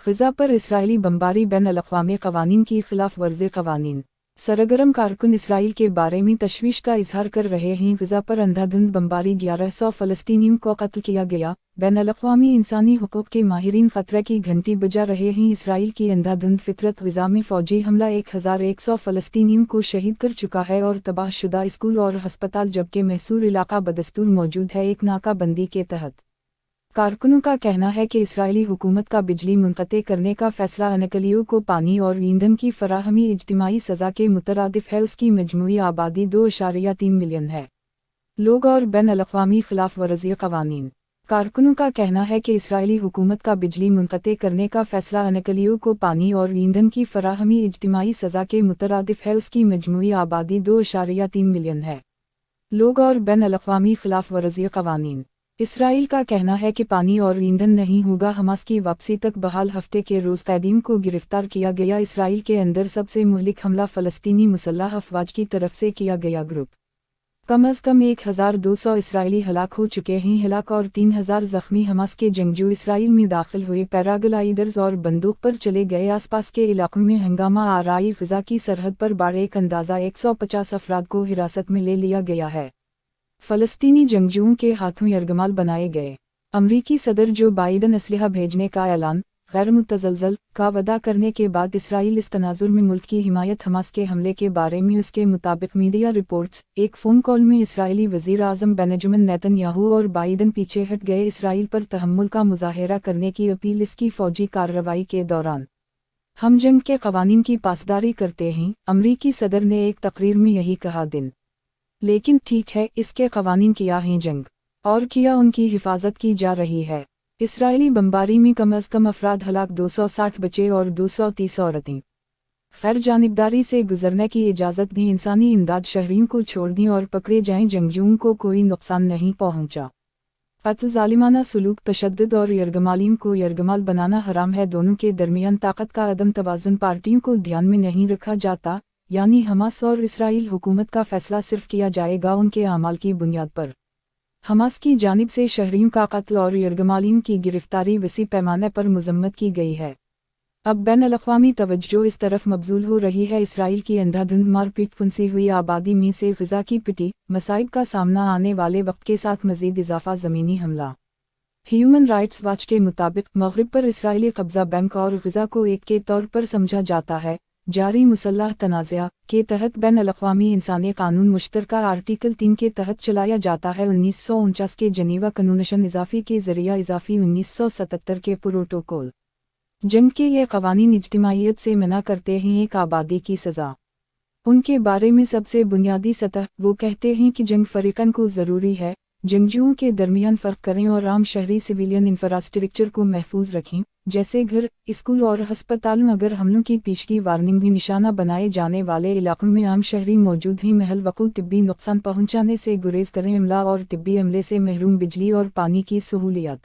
Gaza पर Israeli बमबारी बैन-अल-अक़वामी क़वानीन की ख़िलाफ़ वर्ज़ी क़वानीन। सरगर्म कारकुन इसराइल के बारे में तशवीश का इजहार कर रहे हैं। ग़ज़ा पर अंधाधुंध बमबारी 1100 फ़लस्तीनियों को कत्ल किया गया। बैन-अल-अक़वामी इंसानी हुकूक़ के माहिरीन ख़तरे की घंटी बजा रहे हैं। इसराइल की अंधाधुंध फितरत ग़ज़ा में फ़ौजी हमला 1100 फ़लस्तीनियों को शहीद कर चुका है और तबाहशुदा स्कूल और हस्पताल जबकि महसूर इलाका बदस्तूर मौजूद है। एक नाकाबंदी के तहत कारकुनों का कहना है कि इसराइली हुकूमत का बिजली मुनक़ते करने का फ़ैसला अनकलियों को पानी और ईंधन की फ़राहमी इज्तिमाई सज़ा के मुतरादिफ़ है। उसकी मजमूई आबादी 2.3 मिलियन है। लोग और बैन-अल-अक़वामी ख़िलाफ़ वर्ज़ी क़वानीन। कारकुनों का कहना है कि इसराइली हुकूमत का बिजली मुनक़ते करने का फ़ैसला अनकलियों को पानी और ईंधन की फ़राहमी इज्तिमाई सज़ा के मुतरादिफ़ है। उसकी मजमूई आबादी 2.3 मिलियन है। लोग और बैन-अल-अक़वामी ख़िलाफ़ वर्ज़ी क़वानीन। इसराइल का कहना है कि पानी और ईंधन नहीं होगा। हमास की वापसी तक बहाल हफ्ते के रोज़ कैदियों को गिरफ्तार किया गया। इसराइल के अंदर सबसे मुहलिक हमला फ़लस्तीनी मुसल्लह अफ़वाज की तरफ से किया गया। ग्रुप कम अज़ कम 1200 इसराइली हलाक हो चुके हैं। हलाक और 3000 ज़ख्मी। हमास के जंगजू इसराइल में दाखिल हुए। पैराग्लाइडर्स और बंदूक पर चले गए। आसपास के इलाकों में हंगामा आराई। ग़ज़ा की सरहद पर बाड़े एक अंदाज़ा 150 अफराद को हिरासत में ले लिया गया है। फ़लस्तीनी जंगजुओं के हाथों यरगमाल बनाए गए। अमरीकी सदर जो बाइडन असलहा भेजने का ऐलान गैर मुतज़लज़ल का वादा करने के बाद इसराइल इस तनाज़ुर में मुल्क की हिमायत। हमास के हमले के बारे में उसके मुताबिक मीडिया रिपोर्ट्स एक फ़ोन कॉल में इसराइली वज़ीर आज़म बेंजामिन नेतन्याहू और बाइडन पीछे हट गए। इसराइल पर तहम्मुल का मुज़ाहरा करने की अपील। इसकी फ़ौजी कार्रवाई के दौरान हम जंग के क़वानीन की पासदारी करते हैं। अमरीकी सदर ने एक तकरीर में यही कहा। दिन लेकिन ठीक है, इसके क़वानीन किया है जंग और किया उनकी हिफाजत की जा रही है। इसराइली बमबारी में कम अज़ कम अफराद हलाक 260 बचे और 230 औरतें खैर जानिबदारी से गुजरने की इजाज़त दें। इंसानी इमदाद शहरियों को छोड़ दें और पकड़े जाएं। जंगजुओं को कोई नुकसान नहीं पहुंचा। कत्ल ज़ालिमाना सलूक तशद्दुद और यरगमालियों को यरगमाल बनाना हराम है। दोनों के दरमियान ताकत का अदम तवाज़ुन पार्टियों को ध्यान में नहीं रखा जाता। यानी हमास और इसराइल हुकूमत का फ़ैसला सिर्फ किया जाएगा उनके अमाल की बुनियाद पर। हमास की जानिब से शहरियों का कत्ल और यरगमालियों की गिरफ्तारी वसी पैमाने पर मज़म्मत की गई है। अब बैन-अल-अक़वामी तवज्जो इस तरफ मबज़ूल हो रही है। इसराइल की अंधाधुंध मारपीट फुंसी हुई आबादी में से ग़ज़ा की पिटी मसाइब का सामना आने वाले वक्त के साथ मज़ीद इजाफ़ा। ज़मीनी हमला। ह्यूमन राइट्स वॉच के मुताबिक मग़रिब पर इसराइली कब्ज़ा बैंक और ग़ज़ा को एक के तौर पर समझा जाता है। जारी मुसल्लह तनाज़ा के तहत बैन-अल-अक़वामी इंसानी कानून मुश्तरका आर्टिकल 3 के तहत चलाया जाता है। 1949 के जनीवा कन्वेंशन इजाफ़ी के ज़रिया इजाफ़ी 1977 के प्रोटोकॉल जंग के ये क़वानीन इज्तिमाइयत से मना करते हैं एक आबादी की सज़ा। उनके बारे में सबसे बुनियादी सतह वो कहते हैं कि जंग फ़रीक़न को ज़रूरी है। जंगजुओं के दरमियान फ़र्क करें और आम शहरी सिविलियन इंफ्रास्ट्रक्चर को महफूज रखें जैसे घर, स्कूल और हस्पतालों। अगर हमलों की पेशगी वार्निंग भी निशाना बनाए जाने वाले इलाकों में आम शहरी मौजूद हैं। महल वक़ूअ तिब्बी नुकसान पहुँचाने से गुरेज करें। अमला और तिब्बी अमले से महरूम, बिजली और पानी की सहूलियत।